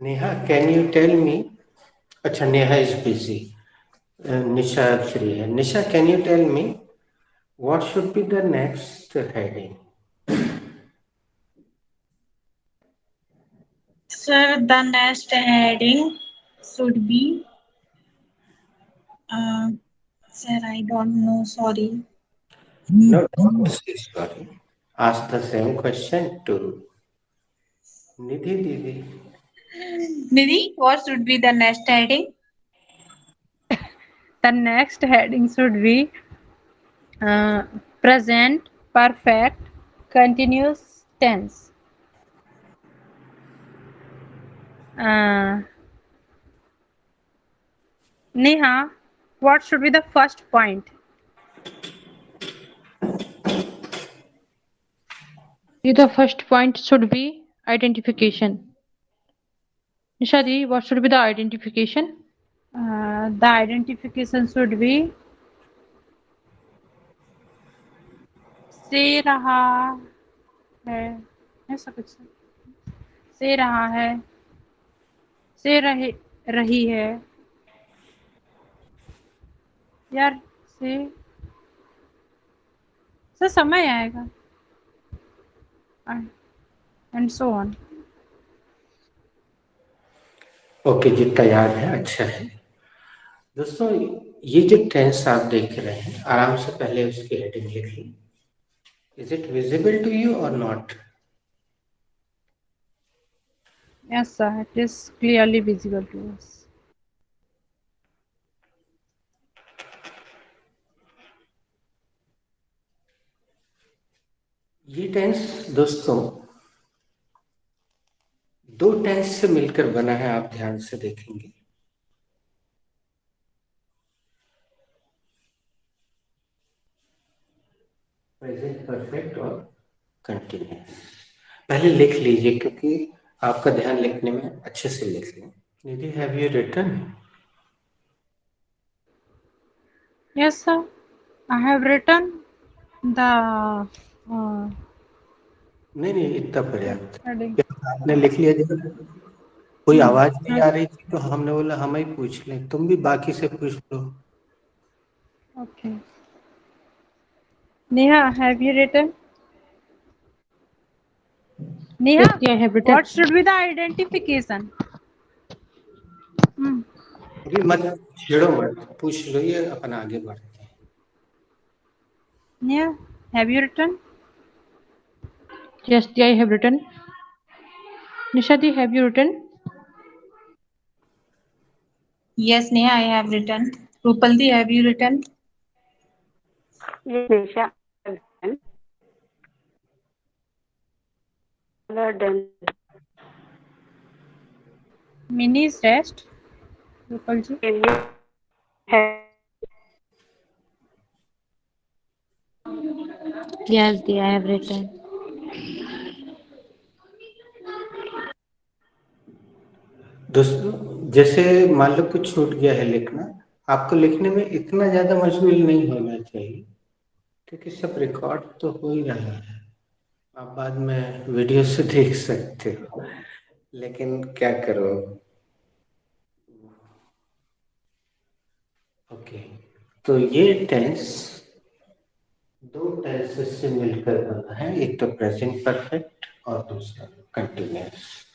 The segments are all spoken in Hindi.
Neha, can you tell me? अच्छा, Neha is busy. Nisha free है. Nisha, can you tell me what should be the next heading? Sir, the next heading should be. Sir, I don't know. Sorry. No, don't say sorry. Ask the same question to Nidhi Didi. Nidhi, what should be the next heading? The next heading should be present perfect continuous tense. Uh, Neha, what should be the first point? The first point should be identification. Nishadi, what should be the identification? The identification should be से रहा है, ऐसा कुछ से रहा है, से रही है यार, से समय आएगा एंड सो ऑन. ओके, जितना याद है अच्छा है. दोस्तों, ये जो टेंस आप देख रहे हैं, आराम से पहले उसकी हेडिंग लिख ली. Is it visible to you और not? Yes, sir, it is clearly visible to us. ये टेंस दोस्तों दो टेंस से मिलकर बना है. आप ध्यान से देखेंगे. प्रेजेंट परफेक्ट और कंटिन्यूस. पहले लिख लीजिए, क्योंकि आपका ध्यान लिखने में अच्छे से लिख लें. Nidhi, have you written? Yes, sir, I have written the नहीं, इतना पर्याप्त. heading. आपने लिख लिया. जब कोई आवाज नहीं आ रही थी तो हमने बोला हम ही पूछ लें, तुम भी बाकी से पूछ लो. Okay. Neha, have you written? Neha, yes, I have written. What should be the identification? अभी मत छेड़ो, मत पूछ लो, ये अपना आगे बढ़ते हैं. Neha, have you written? Yes, I have written. Nishadi, have you written? Yes, Neha, I have written. Rupaldi, have you written? Yes, Nisha. Done. Mini is rest. Rupal ji. Yes, I have written. दोस्तों, जैसे मान लो कुछ छूट गया है लिखना, आपको लिखने में इतना ज्यादा मशगूल नहीं होना चाहिए, क्योंकि सब रिकॉर्ड तो हो ही रहा है. आप बाद में वीडियो से देख सकते हो, लेकिन क्या करो. ओके, तो ये टेंस दो टेंसेस से मिलकर बना है. एक तो प्रेजेंट परफेक्ट और दूसरा कंटिन्यूअस.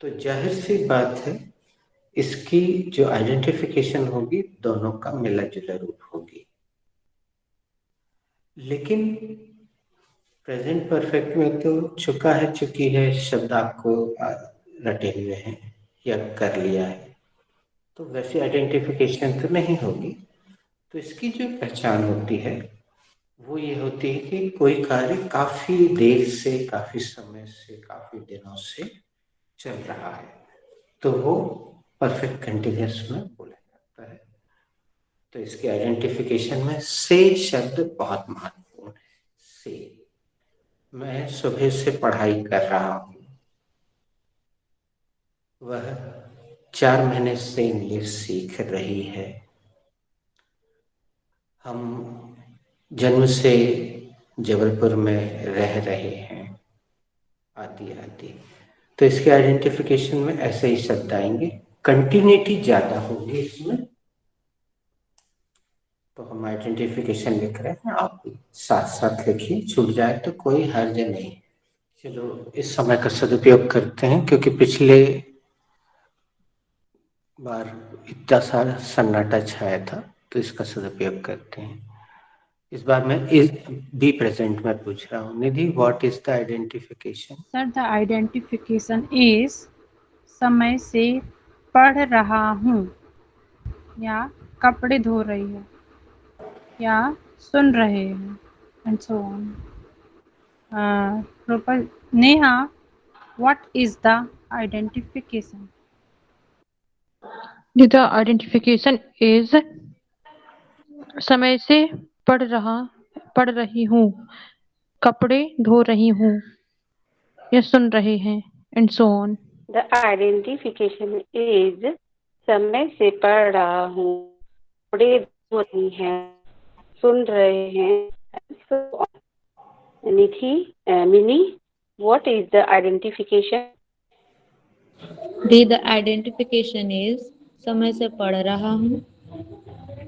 तो जाहिर सी बात है, इसकी जो आइडेंटिफिकेशन होगी दोनों का मिला जुला रूप होगी. लेकिन प्रेजेंट परफेक्ट में तो चुका है, चुकी है शब्द आपको रटे हुए हैं या कर लिया है, तो वैसी आइडेंटिफिकेशन तो नहीं होगी. तो इसकी जो पहचान होती है वो ये होती है कि कोई कार्य काफी देर से, काफी समय से, काफी दिनों से चल रहा है, तो वो परफेक्ट कंटिन्यूअस में बोला जाता है. तो इसके आइडेंटिफिकेशन में से शब्द बहुत महत्वपूर्ण है. से, मैं सुबह से पढ़ाई कर रहा हूं. वह 4 महीने से इंग्लिश सीख रही है. हम जन्म से जबलपुर में रह रहे हैं, आदि आदि. तो इसके आइडेंटिफिकेशन में ऐसे ही शब्द आएंगे, कंटिन्यूटी ज्यादा होगी इसमें। तो हम आइडेंटिफिकेशन लिख रहे हैं, आप साथ साथ लिखिए, छूट जाए तो कोई हर्ज नहीं। चलो इस समय का सदुपयोग करते हैं, क्योंकि पिछले बार इतना सारा सन्नाटा छाया था, तो इसका सदुपयोग करते हैं। इस बार मैं इस बी प्रेजेंट में पूछ रहा हूँ। Nidhi, what is the identification? Sir the identification is समय से पढ़ रहा हूँ, या कपड़े धो रही है, या सुन रहे हैं, and so on. Rupal Neha, what is the identification? The identification is समय से पढ़ रही हूँ, कपड़े धो रही हूँ, या सुन रहे हैं, and so on. The identification is समय से पढ़ रहा हूँ, कपड़े धो रही हैं, सुन रहे हैं, and so on. Nithi, Mini, what is the identification? The identification is समय से पढ़ रहा हूँ,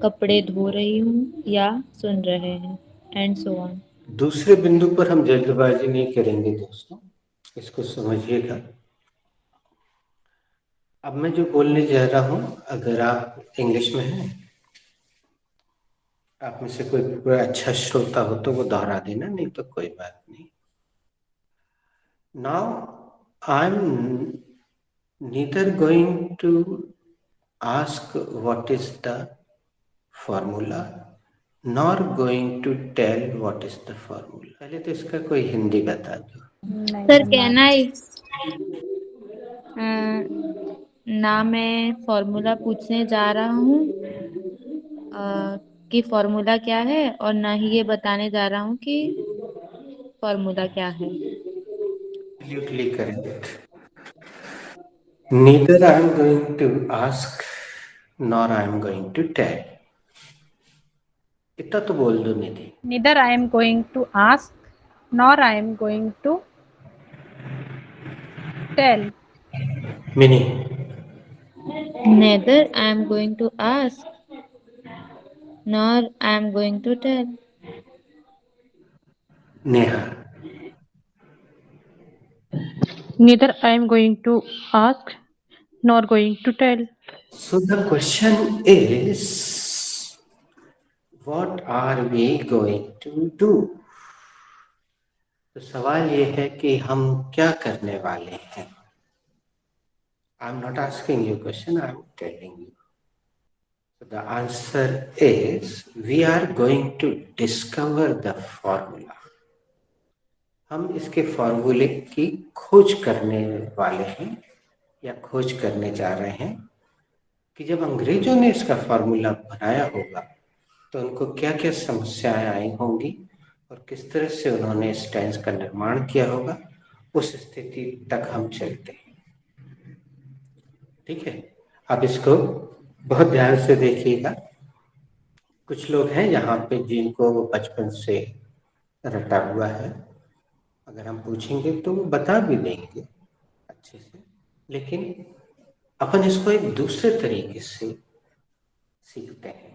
कपड़े धो रही हूँ या सुन रहे हैं, एंड सो ऑन। दूसरे बिंदु पर हम जल्दबाजी नहीं करेंगे दोस्तों, इसको समझिएगा। अब मैं जो बोलने जा रहा हूं, अगर आप इंग्लिश में हैं, आप में से कोई अच्छा श्रोता हो तो वो दोहरा देना, नहीं तो कोई बात नहीं। Now I am neither going to ask what is the formula nor going to tell what is the formula. पहले तो इसका कोई हिंदी बता दो। सर कहना ही ना मैं फॉर्मूला पूछने जा रहा हूँ कि फॉर्मूला क्या है, और ना ही ये बताने जा रहा हूँ कि फॉर्मूला क्या है। Absolutely correct. Neither I am going to ask nor I am going to tell. इतना तो बोल दो निधि। Neither I am going to ask nor I am going to tell. Mini. Neither I am going to ask nor I am going to tell. Neha. Neither I am going to ask nor going to tell. So the question is, what are we going to do? तो सवाल ये है कि हम क्या करने वाले हैं। I am not asking you question, I am telling you. So the answer is, we are going to discover the formula. हम इसके फॉर्मूले की खोज करने वाले हैं, या खोज करने जा रहे हैं कि जब अंग्रेजों ने इसका फॉर्मूला बनाया होगा तो उनको क्या क्या समस्याएं आई होंगी और किस तरह से उन्होंने इस टेंस का निर्माण किया होगा, उस स्थिति तक हम चलते हैं। ठीक है, अब इसको बहुत ध्यान से देखिएगा। कुछ लोग हैं यहाँ पे जिनको बचपन से रटा हुआ है, अगर हम पूछेंगे तो वो बता भी देंगे अच्छे से, लेकिन अपन इसको एक दूसरे तरीके से सीखते हैं।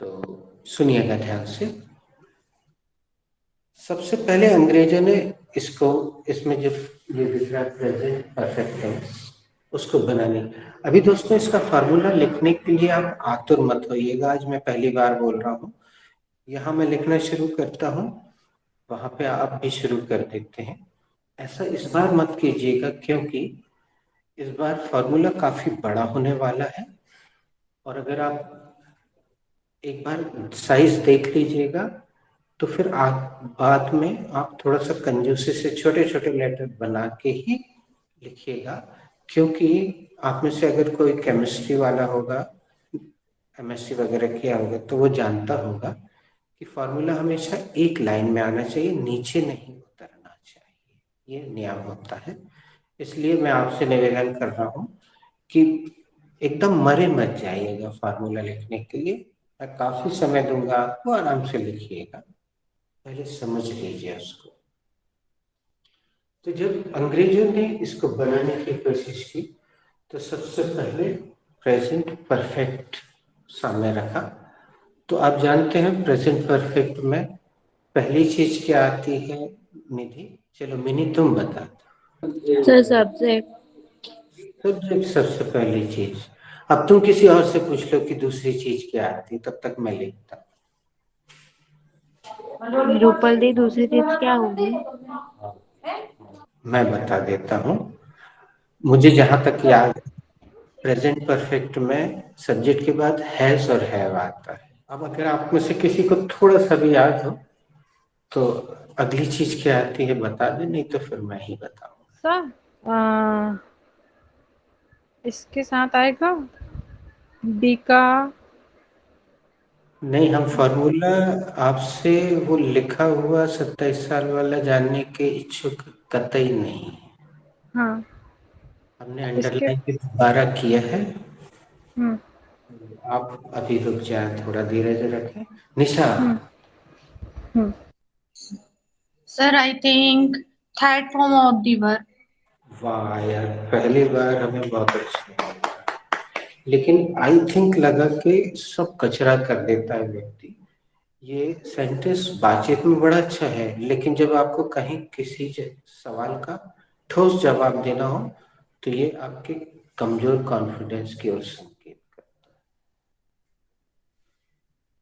तो सुनिएगा ध्यान से। सबसे पहले अंग्रेजों ने इसको, इसमें जो ये दिख रहा है प्रेजेंट परफेक्ट टेंस, उसको बनाने। अभी दोस्तों इसका फार्मूला लिखने के लिए आप आतुर मत होइएगा, आज मैं पहली बार बोल रहा हूँ। यहाँ मैं लिखना शुरू करता हूँ, वहां पे आप भी शुरू कर देते हैं। ऐसा इस बार मत कीजिएगा, क्योंकि इस बार फॉर्मूला काफी बड़ा होने वाला है, और अगर आप एक बार साइज देख लीजिएगा तो फिर आप बाद में आप थोड़ा सा कंजूसी से छोटे छोटे लेटर बना के ही लिखिएगा, क्योंकि आप में से अगर कोई केमिस्ट्री वाला होगा, एमएससी वगैरह किया होगा, तो वो जानता होगा कि फॉर्मूला हमेशा एक लाइन में आना चाहिए, नीचे नहीं उतरना चाहिए, ये नियम होता है। इसलिए मैं आपसे निवेदन कर रहा हूँ कि एकदम मरे मत जाइएगा फार्मूला लिखने के लिए। मैं काफी समय दूंगा आपको, आराम से लिखिएगा, पहले समझ लीजिए उसको। तो जब अंग्रेजों ने इसको बनाने की कोशिश की तो सबसे पहले प्रेजेंट परफेक्ट सामने रखा। तो आप जानते हैं प्रेजेंट परफेक्ट में पहली चीज क्या आती है निधि? चलो मिनी तुम बता दो। Sir subject. सब्जेक्ट सबसे पहली चीज। अब तुम किसी और से पूछ लो कि दूसरी चीज क्या आती, तब तक मैं लिखता। रूपल दी दूसरी चीज क्या होगी? मैं बता देता हूँ, मुझे जहां तक याद है प्रेजेंट परफेक्ट में सब्जेक्ट के बाद हैज और हैव आता है। अब अगर आप में से किसी को थोड़ा सा भी याद हो तो अगली चीज क्या आती है बता दे, नहीं तो फिर मैं ही बताऊंगा। सर इसके साथ आएगा बी का। नहीं, हम फॉर्मूला आपसे वो लिखा हुआ 27 साल वाला जानने के इच्छुक कतई नहीं है। हाँ हमने इसके। अंडरलाइन भी दोबारा किया है। हम्म आप अभी रुक जाए, थोड़ा धीरज रखें। निशा। हम्म हम्म Sir, I think third form of the verb. वाह यार, पहली बार हमें बहुत अच्छा लगा। लेकिन आई थिंक लगा कि सब कचरा कर देता है व्यक्ति। ये सेंटेंस बातचीत में बड़ा अच्छा है, लेकिन जब आपको कहीं किसी सवाल का ठोस जवाब देना हो तो ये आपके कमजोर कॉन्फिडेंस की ओर संकेत करता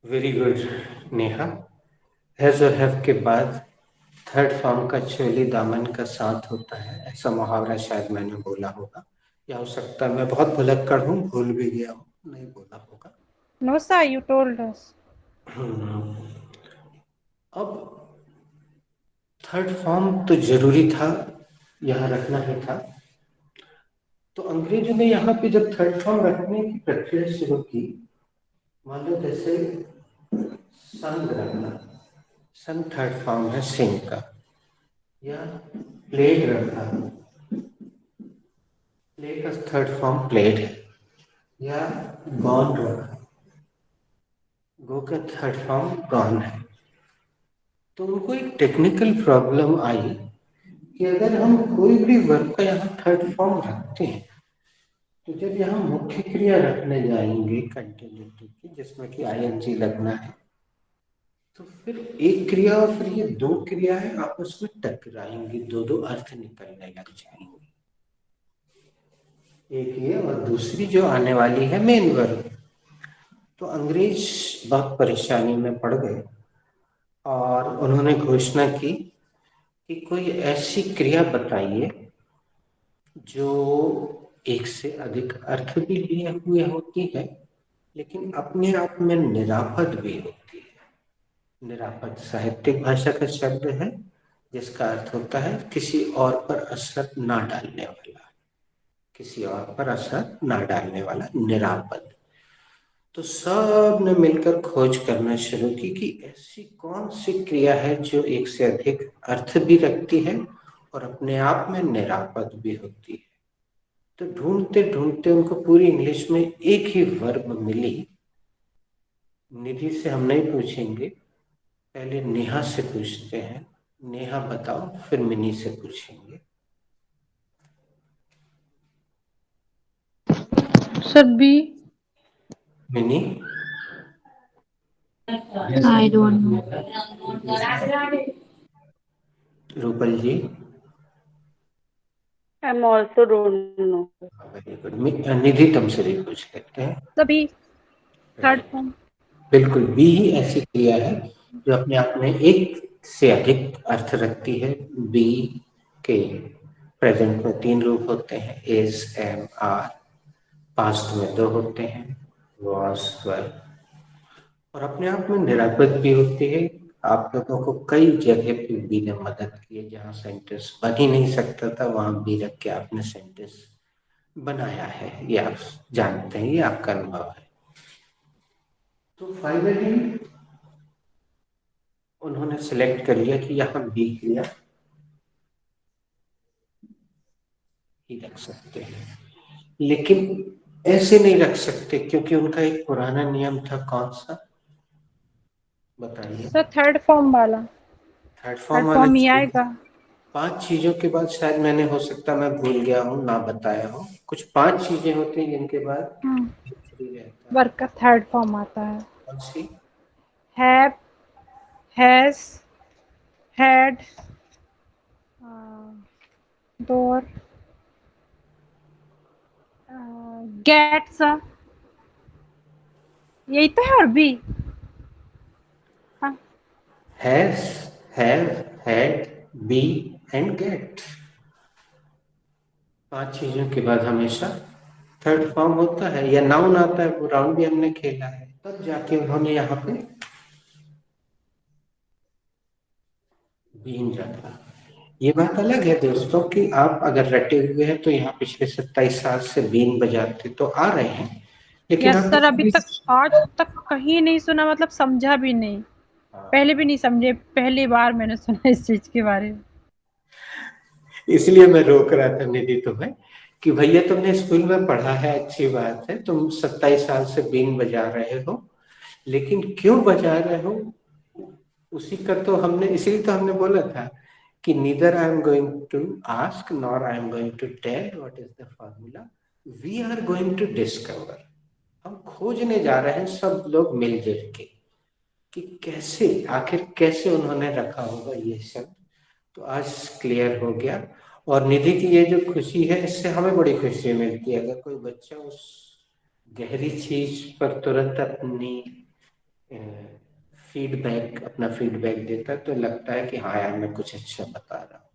है। Very good Neha. हैज और हैव के बाद थर्ड फॉर्म का चोली दामन का साथ होता है, ऐसा मुहावरा शायद मैंने बोला होगा, या हो सकता है मैं बहुत भुलक्कड़ हूँ, भूल भी गया हूँ, नहीं बोला होगा। No sir you told us. अब थर्ड फॉर्म तो जरूरी था, यहाँ रखना ही था। तो अंग्रेजों ने यहाँ पे जब थर्ड फॉर्म रखने की प्रक्रिया शुरू की, मान लो जैसे सन रखना, सन थर्ड फॉर्म है सिंह का, या प्लेड रखा, प्ले का थर्ड फॉर्म प्लेड है, या गॉन रखा, गो का थर्ड फॉर्म गॉन है। तो उनको एक टेक्निकल प्रॉब्लम आई कि अगर हम कोई भी वर्ब का यहाँ थर्ड फॉर्म रखते हैं तो जब यहाँ मुख्य क्रिया रखने जाएंगे कंटिन्यूटी की, जिसमें कि आईएनजी लगना है, तो फिर एक क्रिया और फिर ये दो क्रियाएं आपस में टकराएंगी, दो दो अर्थ निकलने लग जाएंगे। एक ये और दूसरी जो आने वाली है मेन वर्ब। तो अंग्रेज बहुत परेशानी में पड़ गए और उन्होंने घोषणा की कि कोई ऐसी क्रिया बताइए जो एक से अधिक अर्थ भी लिए हुए होती है लेकिन अपने आप में निरापद भी होती है। निरापद साहित्यिक भाषा का शब्द है जिसका अर्थ होता है किसी और पर असर ना डालने वाला, किसी और पर असर ना डालने वाला, निरापद। तो सब ने मिलकर खोज करना शुरू की कि ऐसी कौन सी क्रिया है जो एक से अधिक अर्थ भी रखती है और अपने आप में निरापद भी होती है। तो ढूंढते ढूंढते उनको पूरी इंग्लिश में एक ही वर्ब मिली। निधि से हम नहीं पूछेंगे, पहले नेहा से पूछते हैं। नेहा बताओ, फिर मिनी से पूछेंगे। Sir be. Mini. I don't know. Rupal ji. I am also don't know. Very good. Nidhi तुमसे भी पूछ लेते हैं। तभी थर्ड फॉर्म। बिल्कुल, बी ही ऐसी क्रिया है जो अपने आप में एक से अधिक अर्थ रखती है। बी के प्रेजेंट में 3 रूप होते हैं, इज, एम, आर। पास्ट में 2 होते हैं, वॉज, वर, और अपने आप में निरापद भी होती है। आप लोगों को कई जगह पे बी ने मदद की है, जहाँ सेंटेंस बन ही नहीं सकता था वहां बी रख के आपने सेंटेंस बनाया है, ये आप जानते हैं, ये आपका अनुभव है। तो फाइनली उन्होंने सिलेक्ट कर लिया कि यहाँ बी क्रिया ही रख सकते हैं, लेकिन ऐसे नहीं रख सकते क्योंकि उनका एक पुराना नियम था। कौन सा बताइए? सर थर्ड फॉर्म वाला। थर्ड थर्ड फॉर्म वाला फॉर्म ही चाहिए। आएगा। 5 चीजों के बाद शायद मैंने, हो सकता मैं भूल गया हूँ, ना बताया हूँ, कुछ 5 चीजें होती हैं जिनके बाद थ्री रहता है। वर्ब का थर्ड फॉर्म आता है। कौन सी? Have, has, had, do, gets, यही तो है। और बी, हाँ, has, have, had, be and get. 5 चीजों के बाद हमेशा थर्ड फॉर्म होता है या नाउन आता है। वो राउंड भी हमने खेला है, तब जाके उन्होंने यहाँ पे बीन रखा। ये बात अलग है दोस्तों कि आप अगर रटे हुए हैं तो यहाँ पिछले 27 साल से बीन बजाते तो आ रहे हैं, लेकिन यस आप सर, अभी तक आज तक कहीं नहीं सुना, मतलब समझा भी नहीं, पहले भी नहीं समझे, पहली बार मैंने सुना इस चीज के बारे में। इसलिए मैं रोक रहा था निधि तुम्हें कि भैया तुमने स्कूल में पढ़ा है, अच्छी बात है, तुम 27 साल से बीन बजा रहे हो, लेकिन क्यों बजा रहे हो उसी का तो हमने, इसीलिए तो हमने बोला था कि neither I am going to ask nor I am going to tell what is the formula, we are going to discover. हम खोजने जा रहे हैं सब लोग मिलजुल के कि कैसे, आखिर कैसे उन्होंने रखा होगा ये शब्द। तो आज क्लियर हो गया। और निधि की ये जो खुशी है, इससे हमें बड़ी खुशी मिलती है। अगर कोई बच्चा उस गहरी चीज पर तुरंत अपनी फीडबैक, अपना फीडबैक देता तो लगता है कि हाँ यार मैं कुछ अच्छा बता रहा हूँ।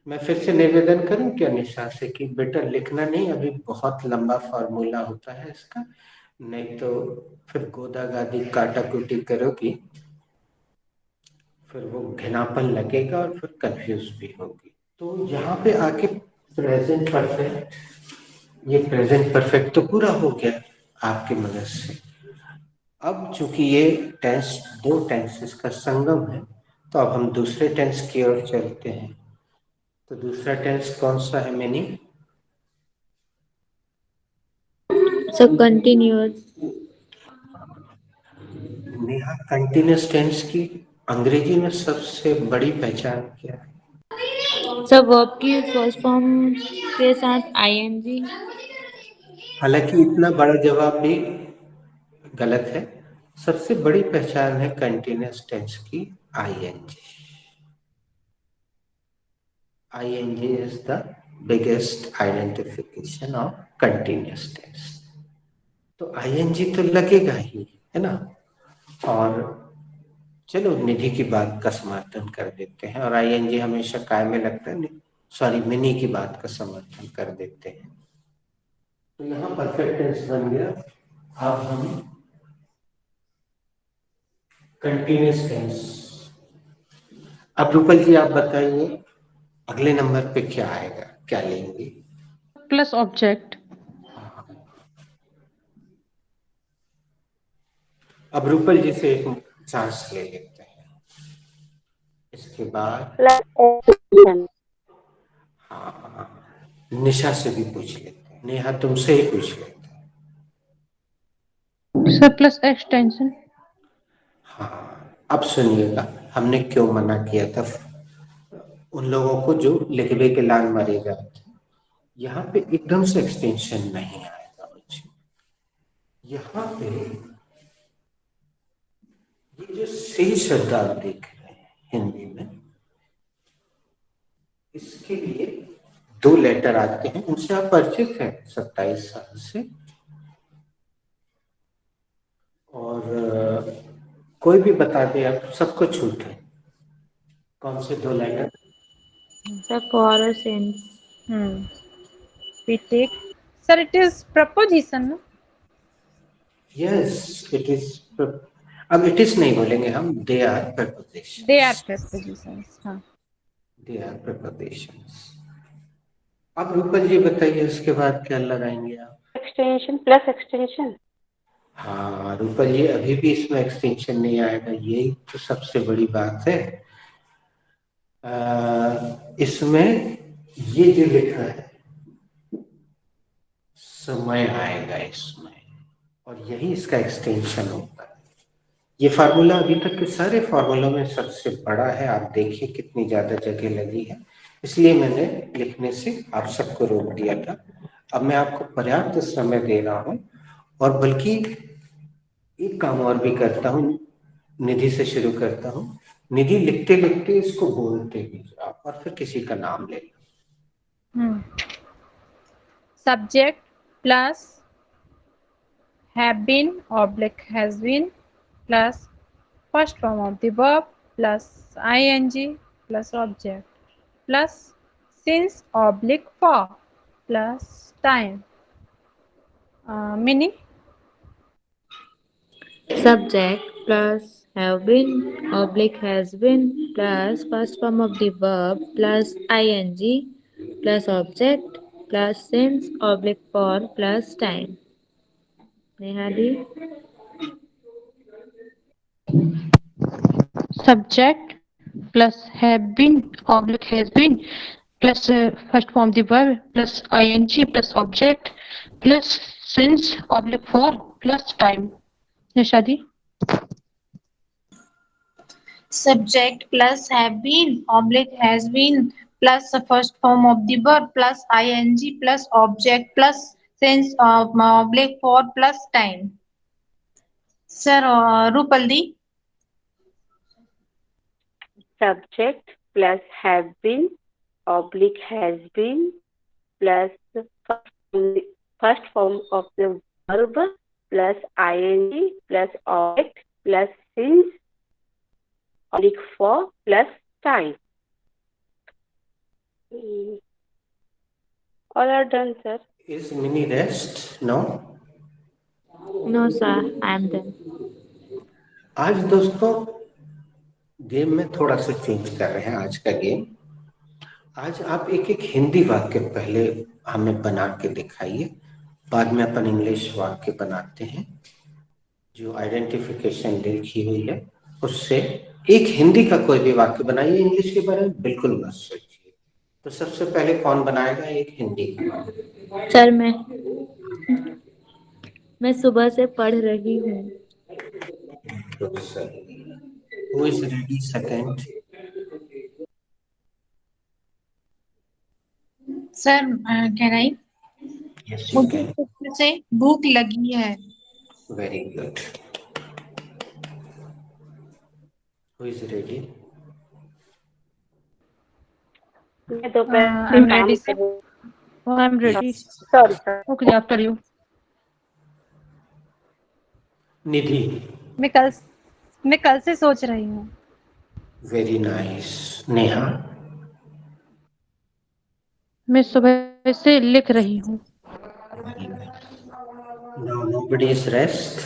मैं फिर से निवेदन करूं क्या निशा से कि बेटा लिखना नहीं, अभी बहुत लंबा फॉर्मूला होता है इसका, नहीं तो फिर गोदा गादी काटा कुटी करोगी, फिर वो घिनापन लगेगा और फिर कंफ्यूज भी होगी। तो यहाँ पे आके प्रेजेंट परफेक्ट, ये प्रेजेंट परफेक्ट तो पूरा हो गया आपकी मदद से। अब चूंकि ये टेंस दो टेंसेस का संगम है, तो अब हम दूसरे टेंस की ओर चलते हैं। तो दूसरा टेंस कौन सा है मिनी? सब कंटिन्यूअस। नेहा, कंटिन्यूस टेंस की अंग्रेजी में सबसे बड़ी पहचान क्या है? सब वर्ब की फर्स्ट फॉर्म के साथ आईएनजी। हालांकि इतना बड़ा जवाब भी गलत है। सबसे बड़ी पहचान है कंटिन्यूस टेंस की ING. ING is the biggest identification of continuous tense. तो आईएनजी तो लगेगा ही, है ना। और चलो निधि की बात का समर्थन कर देते हैं, और आईएनजी हमेशा काय में लगता है, सॉरी मिनी की बात का समर्थन कर देते हैं। तो यहाँ परफेक्ट टेंस बन गया। अब हम कंटिन्यूस टेंस। अब रूपल जी आप बताइए अगले नंबर पे क्या आएगा, क्या लेंगे? Plus object. अब रूपल जी से एक चांस ले लेते हैं, इसके बाद प्लस एक्सटेंशन। हाँ निशा से भी पूछ लेते हैं, नेहा तुमसे ही पूछ लेते हैं। Sir plus extension. हाँ अब सुनिएगा, हमने क्यों मना किया था उन लोगों को जो लिखबे के लान मारे जाते। यहाँ पे एकदम से एक्सटेंशन नहीं आएगा बच्चे। यहाँ पे ये जो सही शब्द आप देख रहे हैं हिंदी में, इसके लिए 2 लेटर आते हैं, उनसे आप परिचित हैं 27 साल से। और कोई भी बता दे, आप सबको छूट है। कौन से 2 लेटर? सर फॉर और since. We take, sir, it is preposition, no? Yes it is. अब इट इज नहीं बोलेंगे हम, they are preposition. They are prepositions, हाँ। They are prepositions. अब रूपल जी बताइए उसके बाद क्या लगाएंगे आप? Extension plus extension. हाँ रूपल जी, अभी भी इसमें एक्सटेंशन नहीं आएगा, यही तो सबसे बड़ी बात है। इसमें ये जो लिखा है समय आएगा इसमें, और यही इसका एक्सटेंशन होता है। ये फार्मूला अभी तक के सारे फार्मूलों में सबसे बड़ा है। आप देखिए कितनी ज्यादा जगह लगी है, इसलिए मैंने लिखने से आप सबको रोक दिया था। अब मैं आपको पर्याप्त समय दे रहा हूं, और बल्कि एक काम और भी करता हूं, निधि से शुरू करता हूं। निधि, लिखते लिखते इसको बोलते भी आप, और फिर किसी का नाम ले लो। Subject plus have been oblique has been plus first form of the verb plus ing plus object plus since oblique for plus time. Meaning Subject plus have been oblique has been plus first form of the verb plus ing plus object plus since oblique for plus time. Neha the Subject plus have been oblique has been plus first form the verb plus ing plus object plus since oblique for plus time. Nishadi? Subject plus have been oblique has been plus the first form of the verb plus ing plus object plus sense of oblique for plus time. Sir, Rupaldi. Subject plus have been oblique has been plus first form of the verb plus ing plus object plus since oblique for plus time. All are done, sir. Is Mini rest? No? No sir, I am done. आज दोस्तों गेम में थोड़ा सा चेंज कर रहे हैं। आज का गेम, आज आप एक एक हिंदी वाक्य पहले हमें बना के दिखाइए, बाद में अपन इंग्लिश वाक्य बनाते हैं। जो आइडेंटिफिकेशन लिखी हुई है उससे एक हिंदी का कोई भी वाक्य बनाइए, इंग्लिश के बारे में बिल्कुल मत सोचिए। तो सबसे पहले कौन बनाएगा एक हिंदी का? सर मैं सुबह से पढ़ रही हूँ। Who is ready? Second. Sir, can I? Yes, you मुझे can. फिर से भूख लगी है। Very good. Who is ready? मैं दोपहर से I'm काम ready, sir. कर रही Oh, I'm ready. Sorry, sir. Okay, after you. निधि. मैं कल से सोच रही हूँ। Very nice. नेहा. मैं सुबह से लिख रही हूँ। Now nobody is rest.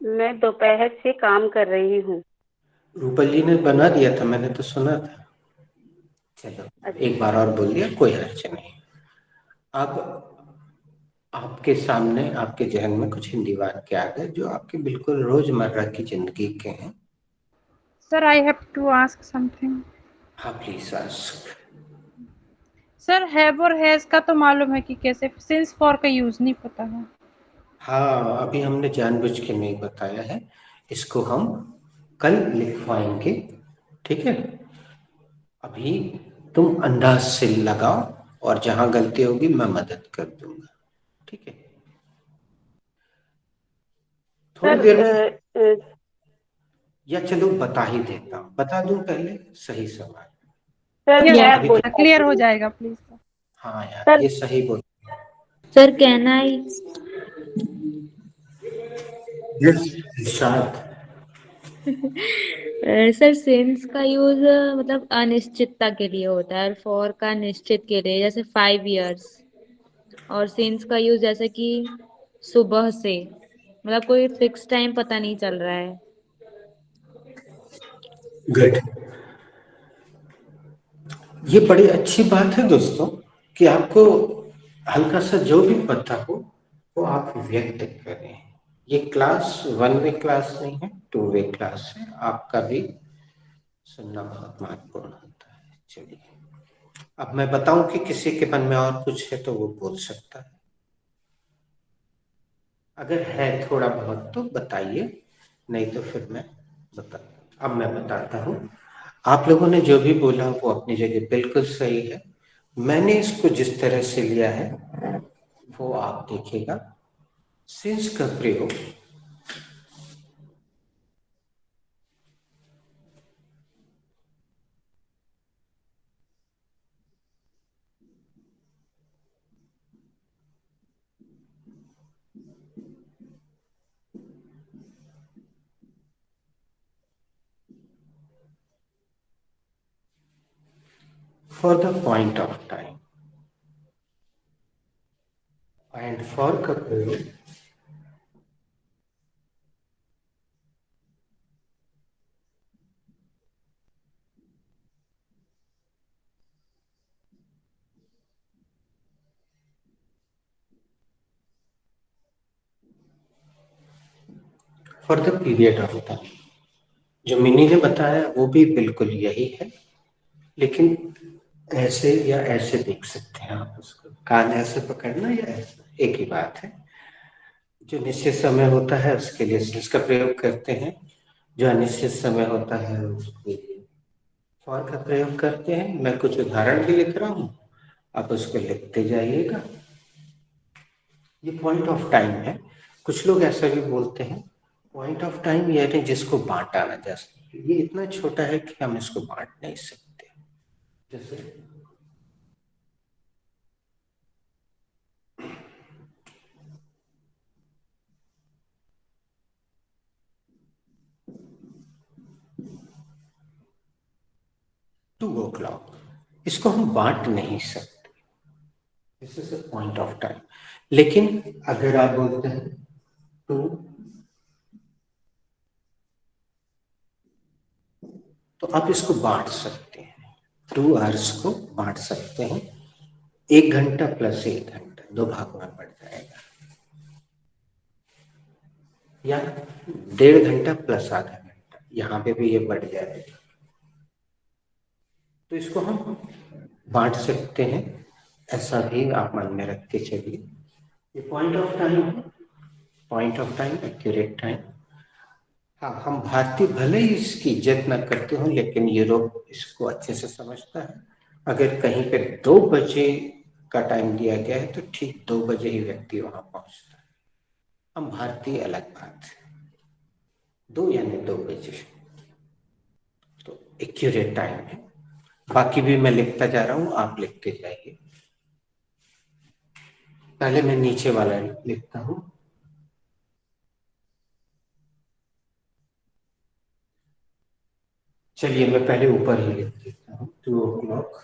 मैं दोपहर से काम कर रही हूँ। रूपल जी ने बना दिया था, मैंने तो सुना था। चलो एक बार और बोल दिया, कोई हर्ज नहीं। अब आपके सामने, आपके जहन में कुछ हिंदी वाक्य आ गए जो आपके बिल्कुल रोजमर्रा की जिंदगी के हैं। Sir, I have to ask something. हाँ प्लीज आस्क। सर हैव और हैज का तो मालूम है कि कैसे, सिंस फॉर का यूज नहीं पता है। हाँ, अभी हमने जानबूझ के नहीं बताया है, इसको हम कल लिखवाएंगे, ठीक है? अभी तुम अंदाज से लगाओ और जहां गलती होगी मैं मदद कर दूंगा, ठीक है? थोड़ी देर में, या चलो बता ही देता हूँ, बता दूं पहले सही सवाल। सर क्लियर हो जाएगा प्लीज। हाँ यार सर, ये सही बोल। सर कहना ही शायद सर सिंस का यूज मतलब अनिश्चितता के लिए होता है और फॉर का निश्चित के लिए, जैसे 5 years। और सिंस का यूज जैसे कि सुबह से, मतलब कोई फिक्स टाइम पता नहीं चल रहा है। गुड। ये बड़ी अच्छी बात है दोस्तों कि आपको हल्का सा जो भी पता हो वो आप व्यक्त करें। ये क्लास 1 वे क्लास नहीं है, 2 वे क्लास है। आपका भी सुनना बहुत महत्वपूर्ण होता है। चलिए अब मैं बताऊं कि किसी के मन में और कुछ है तो वो बोल सकता है। अगर है थोड़ा बहुत तो बताइए, नहीं तो फिर अब मैं बताता हूँ। आप लोगों ने जो भी बोला वो अपनी जगह बिल्कुल सही है। मैंने इसको जिस तरह से लिया है वो आप देखिएगा। सिंस का प्रयोग for the point of time and for का प्रयोग for the period of time। जो मिनी ने बताया वो भी बिल्कुल यही है, लेकिन ऐसे या ऐसे देख सकते हैं आप उसको। कान ऐसे पकड़ना या ऐसे, एक ही बात है। जो निश्चित समय होता है उसके लिए सिंस का प्रयोग करते हैं, जो अनिश्चित समय होता है उसके लिए फॉर का प्रयोग करते हैं। मैं कुछ उदाहरण भी लिख रहा हूँ, आप उसको लिखते जाइएगा। ये पॉइंट ऑफ टाइम है। कुछ लोग ऐसा भी बोलते हैं पॉइंट ऑफ टाइम यानी जिसको बांटा ना जा सके। ये इतना छोटा है कि हम इसको बांट नहीं सकते। जैसे टू ओ क्लॉक, इसको हम बांट नहीं सकते, this is a point of time. लेकिन अगर आप बोलते हैं टू, तो आप इसको बांट सकते हैं। 2 आवर्स को बांट सकते हैं। 1 घंटा प्लस 1 घंटा 2 भागों में बढ़ जाएगा, या 1.5 घंटा प्लस आधा घंटा, यहाँ पे भी ये बढ़ जाएगा। तो इसको हम बांट सकते हैं, ऐसा भी आप मन में रख के चलिए। ये पॉइंट ऑफ टाइम है, point of time, accurate time. हाँ, हम भारतीय भले ही इसकी इज्जत न करते हो, लेकिन यूरोप इसको अच्छे से समझता है। अगर कहीं पे 2 बजे का टाइम दिया गया है तो ठीक 2 बजे ही व्यक्ति वहां पहुंचता है। हम भारतीय अलग बात है, 2 यानी 2 बजे, तो एक्यूरेट टाइम है। बाकी भी मैं लिखता जा रहा हूं, आप लिखते जाइए। पहले मैं नीचे वाला लिखता हूं। चलिए मैं पहले ऊपर ही लिख देता हूँ 2 o'clock।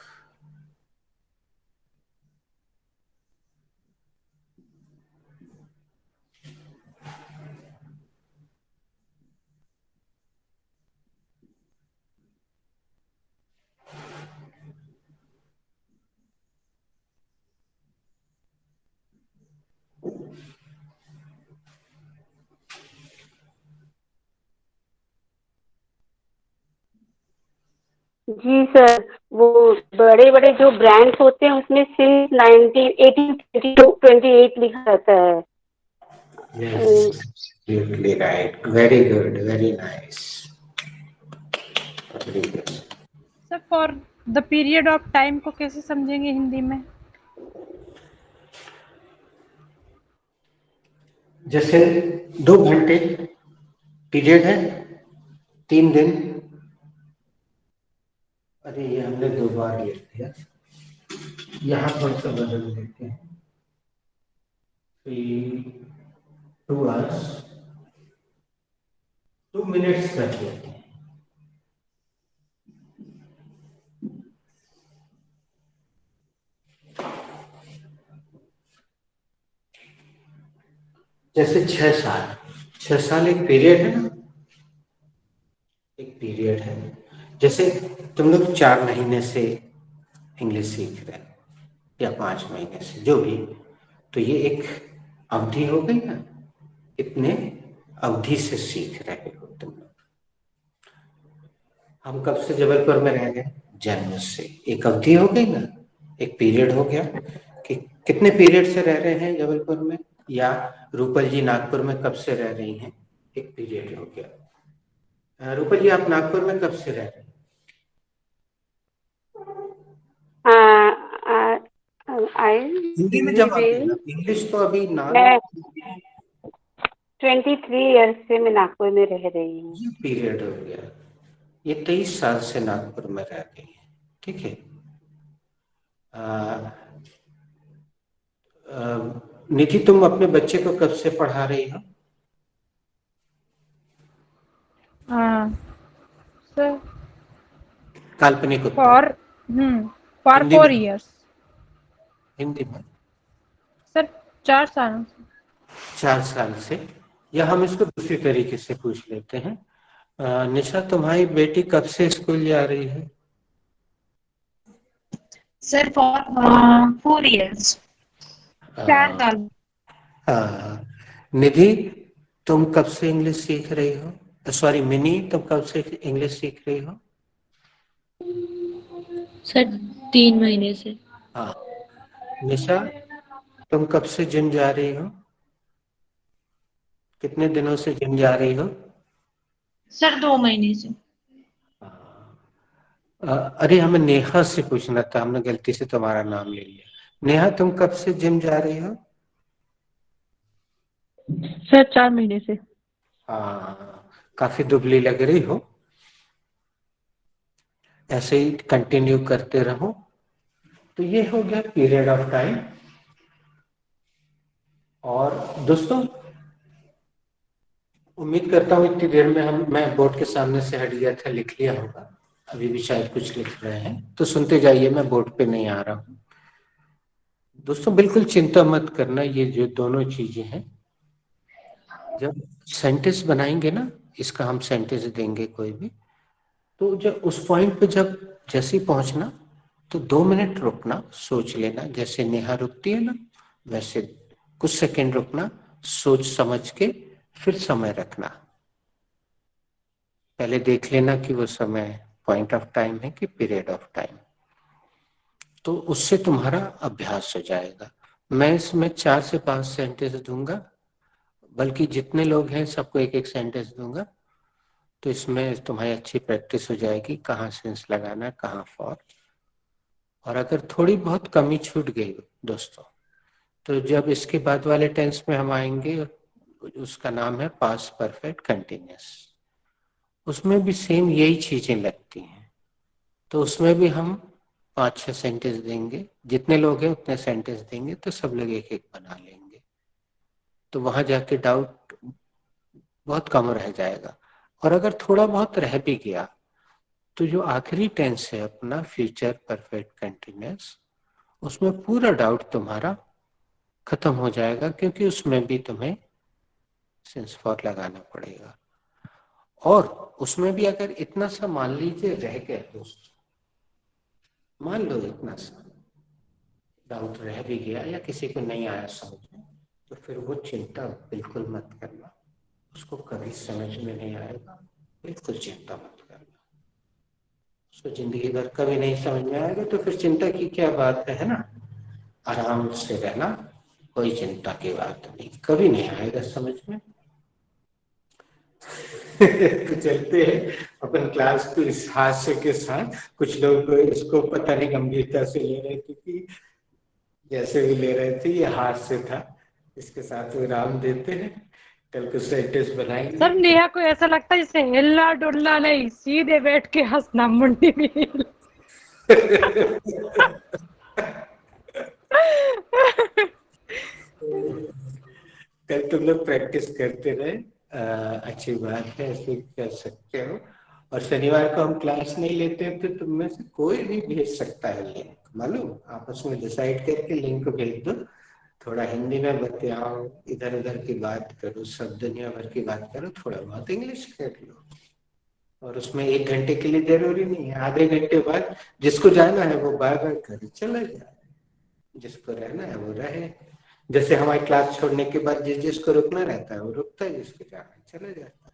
जी सर, वो बड़े बड़े जो ब्रांड्स होते हैं उसमें सिंस 1828 लिखा रहता है। Yes, absolutely right. Very good, very nice. Very good. Sir for the period of time को कैसे समझेंगे हिंदी में? जैसे 2 घंटे पीरियड है, 3 दिन। अरे ये हमने 2 बार लिख दिया, यहाँ थोड़ा सा बदल देते हैं। 2 आवर्स 2 मिनट्स रख लेते हैं। जैसे 6 साल एक पीरियड है ना, एक पीरियड है। जैसे तुम लोग 4 महीने से इंग्लिश सीख रहे हैं या 5 महीने से, जो भी, तो ये एक अवधि हो गई ना। इतने अवधि से सीख रहे हो तुम लोग। हम कब से जबलपुर में रह गए? जन्म से। एक अवधि हो गई ना, एक पीरियड हो गया कि कितने पीरियड से रह रहे हैं जबलपुर में, या रूपल जी नागपुर में कब से रह रही हैं, एक पीरियड हो गया। रूपा जी, आप नागपुर में कब से रह रहे हैं? आई हिंदी में जवाब देना, इंग्लिश तो अभी ना। मैं 23 ईयर्स से मैं नागपुर में रह रही हूँ। ये पीरियड हो गया, ये 23 साल से नागपुर में रह गई है, ठीक है। निधि, तुम अपने बच्चे को कब से पढ़ा रही हो? सर काल्पनिक उत्तर। फॉर फॉर हिंदी 4 में? ईयर्स। हिंदी में? सर 4 साल से। 4 साल से। या हम इसको दूसरी तरीके से पूछ लेते हैं, निशा, तुम्हारी बेटी कब से स्कूल जा रही है? सर फॉर 4 years, 4 साल। निधि, तुम कब से इंग्लिश सीख रही हो? सॉरी मिनी, तुम कब से इंग्लिश सीख रही हो? सर 3 महीने से। हाँ। निशा, तुम कब से जिम जा रही हो? कितने दिनों से जिम जा रही हो? सर 2 महीने से। अरे, हमें नेहा से पूछना था, हमने गलती से तुम्हारा नाम ले लिया। नेहा, तुम कब से जिम जा रही हो? सर 4 महीने से। हाँ, काफी दुबली लग रही हो, ऐसे ही कंटिन्यू करते रहो। तो ये हो गया पीरियड ऑफ टाइम। और दोस्तों, उम्मीद करता हूँ इतनी देर में मैं बोर्ड के सामने से हट गया था, लिख लिया होगा। अभी भी शायद कुछ लिख रहे हैं, तो सुनते जाइए, मैं बोर्ड पे नहीं आ रहा हूँ। दोस्तों, बिल्कुल चिंता मत करना, ये जो दोनों चीजें हैं, जब सेंटेंस बनाएंगे ना, इसका हम सेंटेंस देंगे कोई भी, तो जब उस पॉइंट पे जब जैसे ही पहुंचना, तो 2 मिनट रुकना, सोच लेना, जैसे नेहा रुकती है ना, वैसे कुछ सेकंड रुकना, सोच समझ के फिर समय रखना। पहले देख लेना कि वो समय पॉइंट ऑफ टाइम है कि पीरियड ऑफ टाइम, तो उससे तुम्हारा अभ्यास हो जाएगा। मैं इसमें 4 से 5 सेंटेंस दूंगा, बल्कि जितने लोग हैं सबको एक एक सेंटेंस दूंगा, तो इसमें तुम्हारी अच्छी प्रैक्टिस हो जाएगी, कहाँ सेंस लगाना, कहाँ फॉर। और अगर थोड़ी बहुत कमी छूट गई दोस्तों, तो जब इसके बाद वाले टेंस में हम आएंगे, उसका नाम है पास्ट परफेक्ट कंटिन्यूअस, उसमें भी सेम यही चीजें लगती हैं। तो उसमें भी हम 5-6 सेंटेंस देंगे, जितने लोग हैं उतने सेंटेंस देंगे, तो सब लोग एक एक बना लेंगे, तो वहां जाके डाउट बहुत कम रह जाएगा। और अगर थोड़ा बहुत रह भी गया, तो जो आखिरी टेंस है अपना फ्यूचर परफेक्ट कंटिन्यूअस, उसमें पूरा डाउट तुम्हारा खत्म हो जाएगा, क्योंकि उसमें भी तुम्हें सेंस फॉर लगाना पड़ेगा। और उसमें भी अगर इतना सा मान लीजिए रह गया दोस्त, मान लो इतना सा डाउट रह भी गया या किसी को नहीं आया समझ में, तो फिर वो चिंता बिल्कुल मत करना, उसको कभी समझ में नहीं आएगा, बिल्कुल चिंता मत करना, उसको जिंदगी भर कभी नहीं समझ में आएगा, तो फिर चिंता की क्या बात है ना। आराम से रहना, कोई चिंता की बात नहीं, कभी नहीं आएगा समझ में। तो चलते हैं अपन क्लास को इस हास्य के साथ। कुछ लोग इसको पता नहीं गंभीरता से ले रहे थे, कि जैसे भी ले रहे थे, ये हास्य था, इसके साथ विराम देते हैं, कल को सेंटेंस बनाएंगे। सर नेहा को ऐसा लगता है जैसे हिलना डुलना नहीं, सीधे बैठ के हंसना, मुंडी भी कल तुम लोग प्रैक्टिस करते रहे, अच्छी बात है, ऐसे कर सकते हो। और शनिवार को हम क्लास नहीं लेते हैं, तो तुम में से कोई भी भेज सकता है लिंक, मालूम, आपस में डिसाइड करके लिंक भेज दो, थोड़ा हिंदी में बतियाओ, इधर उधर की बात करो, सब दुनिया भर की बात करो, थोड़ा बहुत इंग्लिश कर लो। और उसमें 1 घंटे के लिए जरूरी नहीं है, आधे घंटे बाद जिसको जाना है वो बार बार घर चला जाए, जिसको रहना है वो रहे। जैसे हमारी क्लास छोड़ने के बाद जिसको रुकना रहता है वो रुकता है, जिसको जाना है चला जाता है।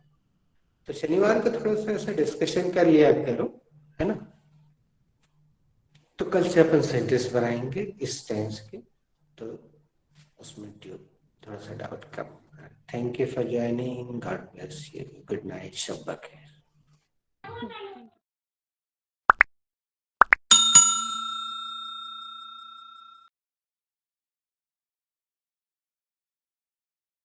तो शनिवार को थोड़ा सा ऐसा डिस्कशन कर लिया करो, है ना। तो कल से अपन सेंटेंस बनाएंगे इस टेंस के, तो उसमें थोड़ा सा डाउट कम होगा। Thank you for joining. God bless you. Good night. Shabba khair.